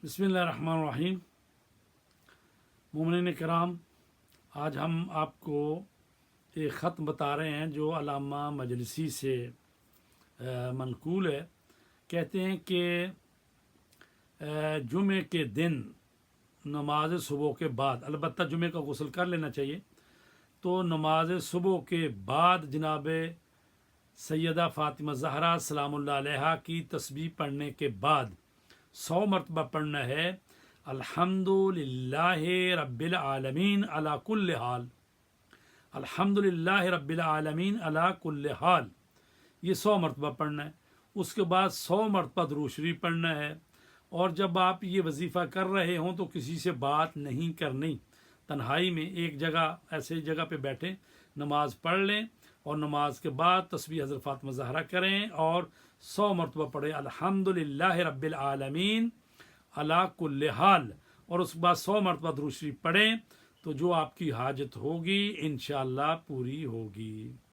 बिस्मिल्लाहिर्रहमानिर्रहीम। मोमिनीन किराम, आज हम आपको एक ख़त बता रहे हैं जो अल्लामा मजलिसी से मनकूल है। कहते हैं कि जुमे के दिन नमाज सुबह के बाद, अलबत्ता जुमे का गुस्ल कर लेना चाहिए, तो नमाज सुबह के बाद जनाब सैयदा फ़ातिमा ज़हरा सलामुल्लाह अलैहा की तस्बीह पढ़ने के बाद 100 मरतबा पढ़ना है अल्हम्दुलिल्लाहि रब्बिल आलमीन अला कुल्li हाल, अल्हम्दुलिल्लाहि रब्बिल आलमीन अला कुल्li हाल। ये 100 मरतबा पढ़ना है। उसके बाद 100 मरतबा दुरूद शरीफ पढ़ना है। और जब आप ये वजीफ़ा कर रहे हों तो किसी से बात नहीं करनी, तन्हाई में एक जगह ऐसे जगह पे बैठे नमाज पढ़ लें और नमाज के बाद तस्बीह हज़रत फ़ातिमा ज़हरा करें और 100 मरतबा पढ़े अल्हम्दुलिल्लाहि रब्बिल आलमीन अला कुल्li हाल, और उसके बाद 100 मरतबा दुरूद शरीफ पढ़ें तो जो आपकी हाजत होगी इंशाअल्लाह पूरी होगी।